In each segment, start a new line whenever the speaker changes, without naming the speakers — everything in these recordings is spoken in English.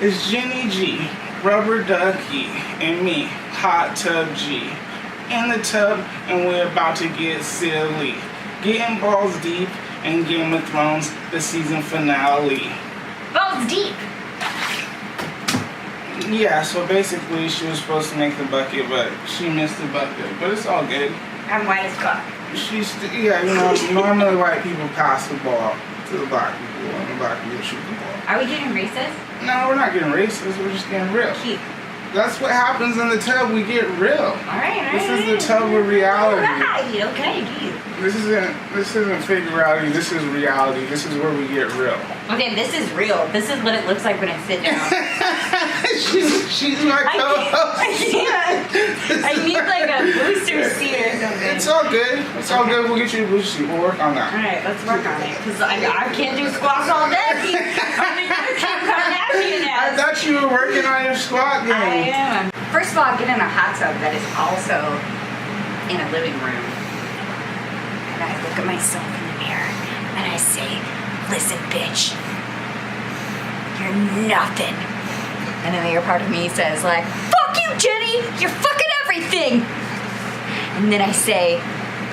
It's Jenny G, Rubber Ducky, and me, Hot Tub G. In the tub, and we're about to get silly. Getting balls deep in Game of Thrones, the season finale.
Balls deep!
Yeah, so basically she was supposed to make the bucket, but she missed the bucket. But it's all good.
I'm white as fuck.
Normally white people pass the ball to the black people, and the black people shoot the ball.
Are we getting racist?
No, we're not getting racist, we're just getting real.
Cute.
That's what happens in the tub, we get real.
Alright.
This is the tub of reality.
Alright, okay, dude.
This isn't fake reality, this is reality. This is where we get real.
Okay, this is real. This is what it looks like when I sit down.
she's my co-host.
I can't. I need like a booster seat or something.
It's all good. It's all good. We'll get you a booster seat. We'll work on that.
Alright, let's work on it. Because I can't do squats all day. I'm going to Kim Kardashian ass.
I thought you were working on your squat game.
I am. First of all, I get in a hot tub that is also in a living room. And I look at myself in the mirror and I say, listen, bitch, you're nothing. And then the other part of me says like, fuck you, Jenny, you're fucking everything. And then I say,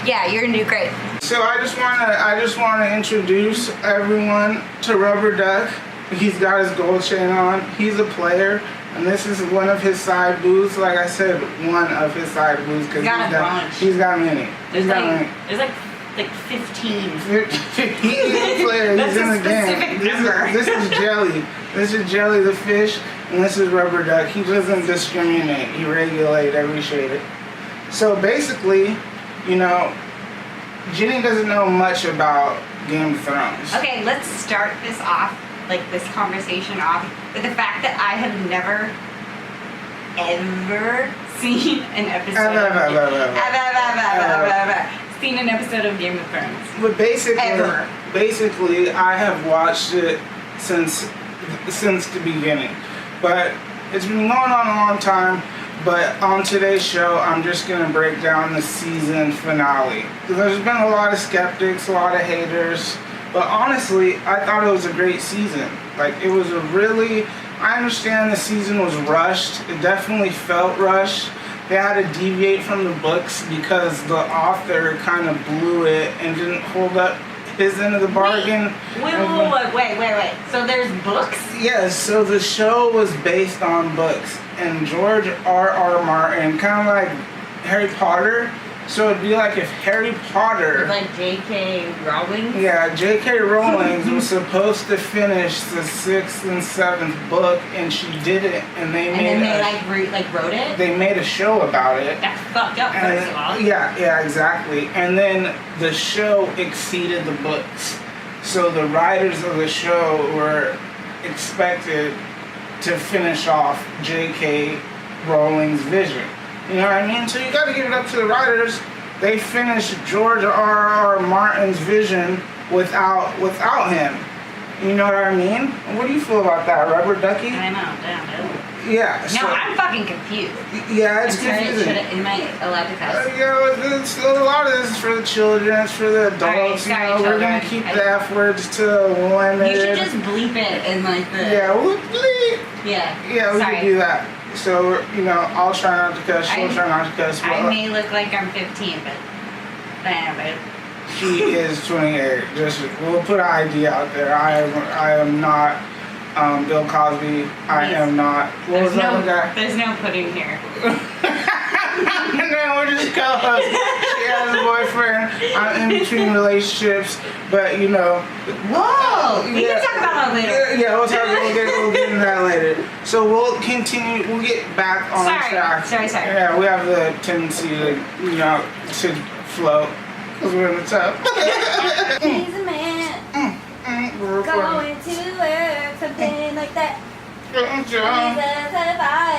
yeah, you're gonna do great.
So I just wanna introduce everyone to Rubber Duck. He's got his gold chain on. He's a player. And this is one of his side boos. Like I said, one of his side boos because he's got many.
There's like 15.
15 players. He's in the game. This is Jelly. This is Jelly the fish, and this is Rubber Duck. He doesn't discriminate. He regulates every shade. So basically, Jenny doesn't know much about Game of Thrones.
Okay, let's start this off, like this conversation off, with the fact that I have never, ever seen an episode seen an episode of Game of Thrones.
But basically, I have watched it since the beginning. But it's been going on a long time. But on today's show, I'm just going to break down the season finale. There's been a lot of skeptics, a lot of haters. But honestly, I thought it was a great season. Like, it was I understand the season was rushed. It definitely felt rushed. They had to deviate from the books because the author kind of blew it and didn't hold up his end of the bargain.
Wait. So there's books?
Yes, so the show was based on books. And George R.R. Martin, kind of like Harry Potter. So it'd be like if Harry Potter...
Like J.K. Rowling?
Yeah, J.K. Rowling was supposed to finish the 6th and 7th book, and she didn't, and they
wrote it?
They made a show about it.
That's fucked up, first of all.
Yeah, exactly. And then the show exceeded the books. So the writers of the show were expected to finish off J.K. Rowling's vision. You know what I mean? So you gotta give it up to the writers. They finished George R.R. Martin's vision without him. You know what I mean? What do you feel about that, Rubber Ducky?
I know, damn.
Yeah.
No, I'm fucking confused.
Yeah, it's confusing.
Am I allowed to cuss?
A lot of this is for the children, it's for the adults.
Right,
we're gonna keep the F words to a limit.
You should just bleep it in like the...
Yeah, we'll bleep.
Yeah,
we can do that. So, I'll try not to cuss, she'll try not to cuss.
I may look like I'm 15, but anyway.
She is 28. We'll put an ID out there. I am not Bill Cosby. I am not. What was that guy?
There's no pudding here.
No, we're just co-hosts. She has a boyfriend. I'm in between relationships, but
Whoa! We can talk about that later.
Yeah, we'll get into that later. So we'll continue. We'll get back on track.
Sorry.
Yeah, we have the tendency to float because we're in the tub.
He's a man. Going to work, something like that. He's a survivor.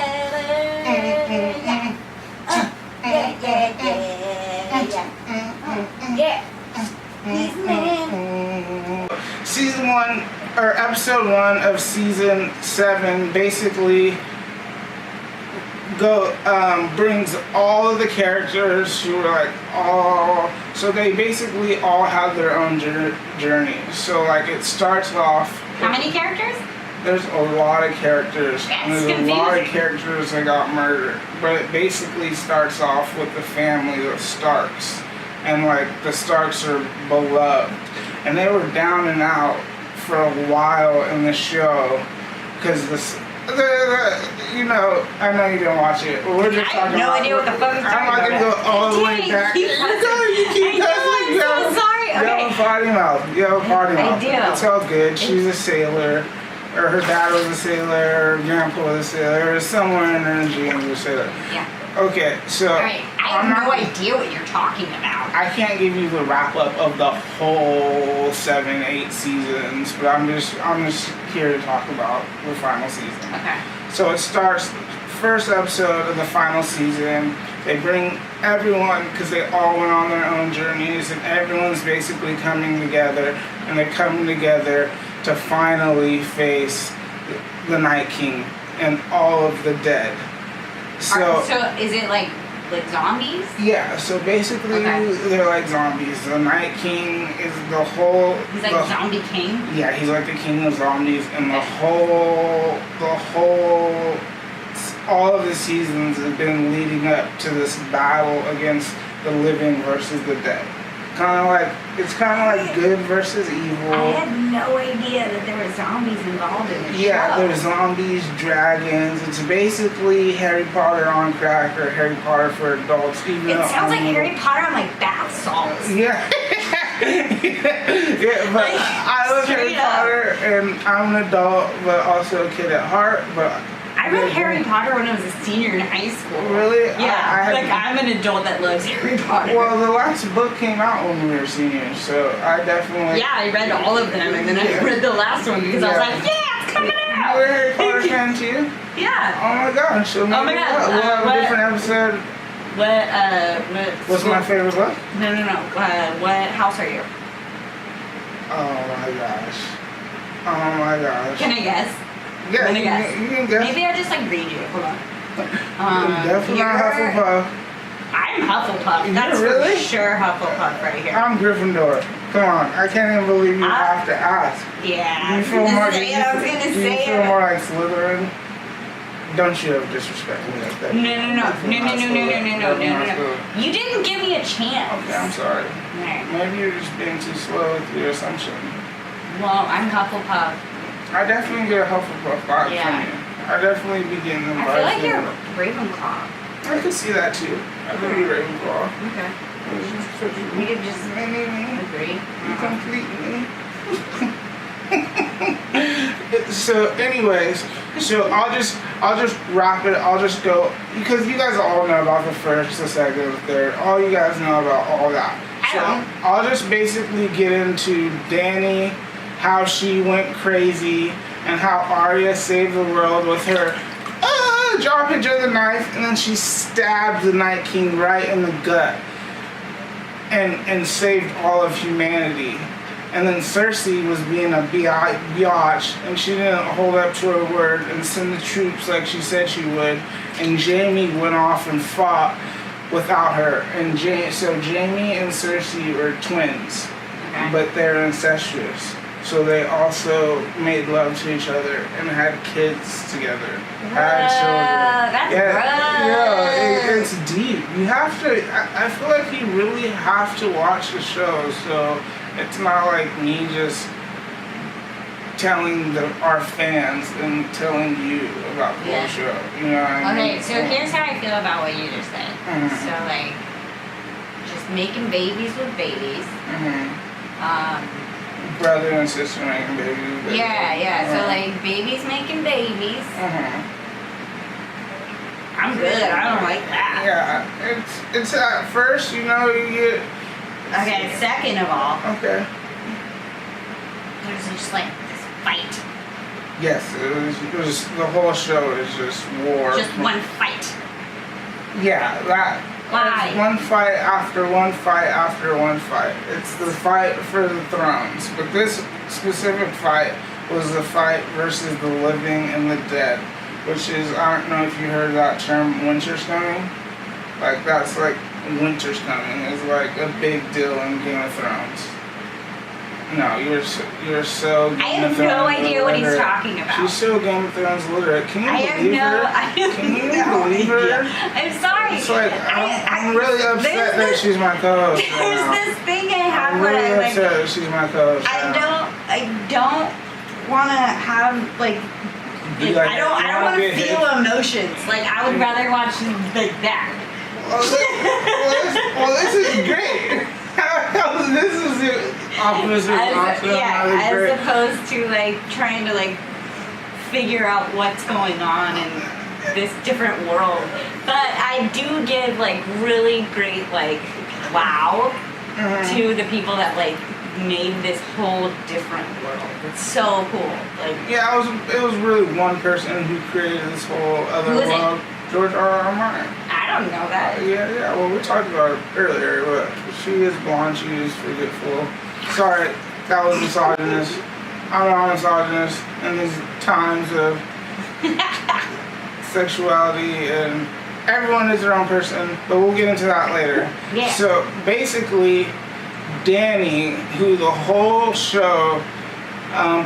Yeah. He's a man.
Season 1, or episode 1 of season 7 basically brings all of the characters who are so they basically all have their own journey. So it starts off.
How many characters?
there's a lot of characters, and
That's
there's a lot of
confusing.
characters that got murdered. But it basically starts off with the family, the Starks, and like the Starks are beloved, and they were down and out for a while in the show because you know, I know you didn't watch it, but we're just
I have
talking
no
about.
idea what the fuck you're
I'm not
talking
gonna go
about.
all the way
Dang,
back.
keep
You
cussing.
keep
I know,
cussing.
I'm so sorry.
You have a
Okay.
potty mouth. You have a potty
I
mouth.
do.
It's all good. She's a sailor. Or her dad was a sailor, her grandpa was a sailor, or somewhere in her genes was a sailor.
Yeah.
Okay, so
Alright, I
I'm
have no
not-
idea what you're talking about.
I can't give you the wrap up of the whole 7, 8 seasons, but I'm just here to talk about the final season.
Okay.
So it starts first episode of the final season. They bring everyone because they all went on their own journeys, and everyone's basically coming together, and they're coming together to finally face the Night King and all of the dead. So
is it like zombies?
yeah, so basically
Okay.
they're like zombies. The Night King is the whole.
He's like zombie king?
Yeah, he's like the king of zombies, and all of the seasons have been leading up to this battle against the living versus the dead. It's kind of like good versus evil.
I had no idea that there were zombies involved in the
Yeah,
show.
there's zombies, dragons. It's basically Harry Potter on crack or Harry Potter for adults. Even
It
though
sounds like
I'm-
Harry Potter on like bath salts.
Yeah. Yeah, but
Like,
I love Harry
straight up.
Potter, and I'm an adult, but also a kid at heart. But
I read Harry Potter when I was a senior in high school.
Really?
Yeah,
I had-
I'm an adult that loves Harry Potter.
Well, the last book came out when we were seniors, so I definitely.
Yeah, I read all of them, and then I read the last one because I was
Yeah.
like, yeah, it's coming out.
You're a Harry Potter fan too?
Yeah.
Oh my gosh! So
Oh my
maybe
God,
we'll have
what-
a different episode.
What
What's my favorite book?
No. What house are you?
Oh my gosh! Oh my gosh!
Can I guess?
Yeah,
Can I
you
guess?
can- you can guess.
Maybe I'll just like read you. Hold on.
Definitely not
you're-
Hufflepuff.
I'm Hufflepuff.
You're
That's
really?
for sure Hufflepuff right here.
I'm Gryffindor. Come on, I can't even believe you have to ask.
Yeah.
You feel more?
I was gonna
do you
say
feel
it.
more like Slytherin? Don't you ever disrespect me like that?
No. You didn't give me a chance.
Okay, I'm sorry.
Right.
Maybe you're just being too slow with your assumption.
Well, I'm Hufflepuff.
I definitely get a Hufflepuff vibe
Yeah.
from you. I definitely be getting them
I
vibes
feel like
from
you're
you.
Ravenclaw.
I could see that too. I could be Ravenclaw.
Okay.
We
We could just
me.
agree.
You complete me. So anyways, so I'll just wrap it. I'll just go because you guys all know about the first, the second, the third. All you guys know about all that.
I
So
don't.
I'll just basically get into Dani, how she went crazy, and how Arya saved the world with her drawing of the knife, and then she stabbed the Night King right in the gut, and saved all of humanity. And then Cersei was being a biatch, and she didn't hold up to her word and send the troops like she said she would. And Jaime went off and fought without her. And so Jaime and Cersei were twins,
Okay.
but they're incestuous. So they also made love to each other and had kids together. Had children.
That's
Yeah, it's deep. You have to. I feel like you really have to watch the show. So it's not like me just telling our fans and telling you about the
Yeah.
whole show. You know what I mean?
Okay, so here's how I feel about what you just said.
Mhm.
So like, just making babies with babies.
Brother and sister making babies.
Yeah. So
Uh-huh.
like babies making babies.
Uh-huh.
I'm good. I don't like that.
Yeah, it's at first, you know, you get.
Okay. Second of all,
Okay.
there's just like this fight.
Yes, it was the whole show is just war.
Just one fight.
Yeah, that.
Why?
It's one fight after one fight after one fight. It's the fight for the thrones. But this specific fight was the fight versus the living and the dead, which is, I don't know if you heard that term, winter's coming. Like, that's like winter's coming is like a big deal in Game of Thrones. No, you're so.
I have no idea what he's talking about.
She's so Game of Thrones literate. Can you believe her? Can you believe her?
I'm sorry.
It's like I'm really upset that she's my co-host.
There's this thing I have
I'm
where
really
I
upset that she's my co-host.
I don't want to have like. I don't want to feel emotions. Like I would rather watch like that.
Well, this is great. This is the opposite.
As opposed to like trying to like figure out what's going on in this different world. But I do give like really great like wow to the people that like made this whole different world. It's so cool. Like
it was really one person who created this whole other world. George R. Martin.
I don't know that.
Yeah. Well, we talked about it earlier, but she is blonde. She is forgetful. Sorry, that was misogynist. I'm not misogynist in these times of sexuality, and everyone is their own person. But we'll get into that later.
Yeah.
So basically, Danny, who the whole show,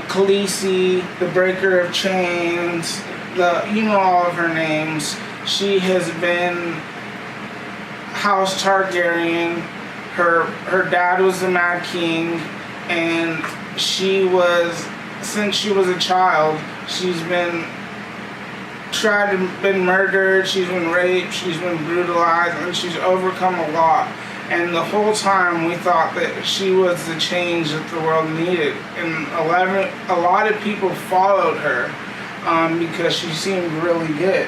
Khaleesi, the Breaker of Chains, all of her names. She has been House Targaryen. Her dad was the Mad King, and since she was a child, she's been been murdered, she's been raped, she's been brutalized, and she's overcome a lot. And the whole time we thought that she was the change that the world needed. And a lot of people followed her because she seemed really good.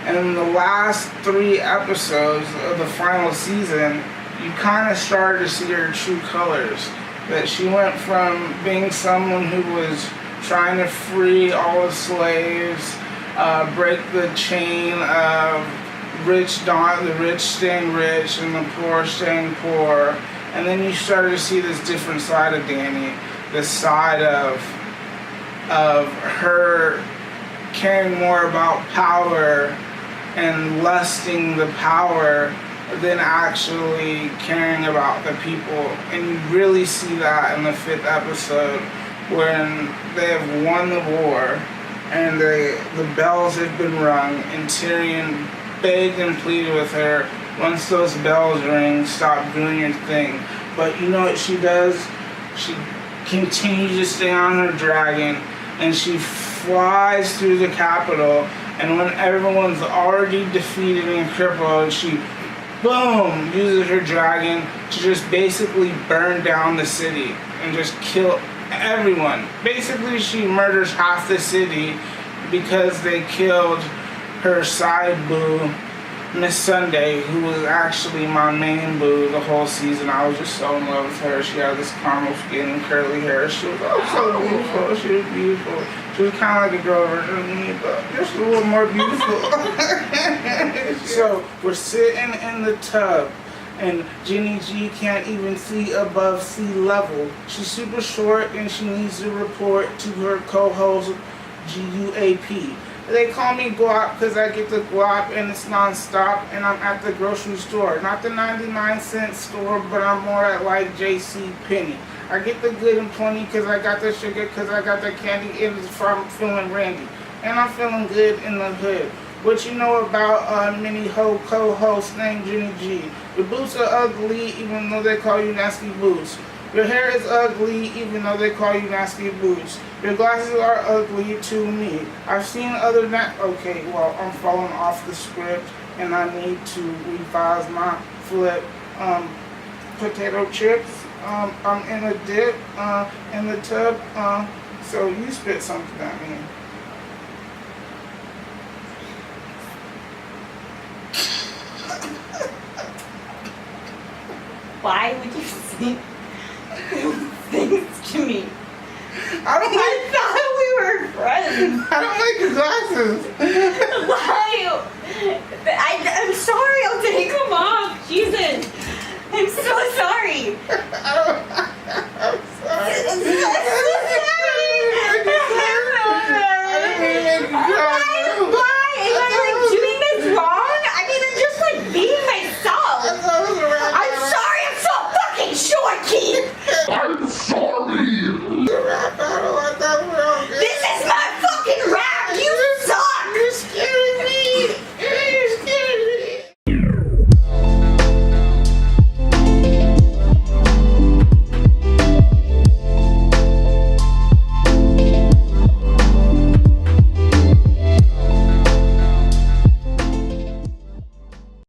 And in the last 3 episodes of the final season, you kind of started to see her true colors. That she went from being someone who was trying to free all the slaves, break the chain of the rich staying rich and the poor staying poor. And then you started to see this different side of Danny, this side of her caring more about power and lusting the power than actually caring about the people. And you really see that in the 5th episode when they have won the war and the bells have been rung and Tyrion begged and pleaded with her, once those bells ring, stop doing your thing. But you know what she does? She continues to stay on her dragon and she flies through the capital, and when everyone's already defeated and crippled, she boom uses her dragon to just basically burn down the city and just kill everyone. Basically she murders half the city because they killed her side boo, Miss Sunday, who was actually my main boo the whole season. I was just so in love with her. She had this caramel skin and curly hair. She was so beautiful. She was beautiful. She was kind of like a girl version of me, but just a little more beautiful. So we're sitting in the tub, and Jenny G can't even see above sea level. She's super short, and she needs to report to her co-host, GUAP. They call me Guap because I get the guap and it's non-stop, and I'm at the grocery store. Not the 99-cent store, but I'm more at like JC Penney. I get the good and plenty because I got the sugar, because I got the candy, and it's from feeling randy. And I'm feeling good in the hood. What you know about a mini ho co-host named Jenny G? Your boots are ugly even though they call you nasty boots. Your hair is ugly even though they call you nasty boots. Your glasses are ugly to me. I've seen other okay, well, I'm falling off the script and I need to revise my flip. Potato chips. I'm in a dip in the tub. So you spit something at me.
Why would you say things to me?
I
thought we were friends.
I don't like your glasses.
Why? I'm sorry. I'll take them off. Jesus. I'm so sorry.
I'm sorry.
I'm so sorry.
I didn't mean to make you cry.
Why? Am I like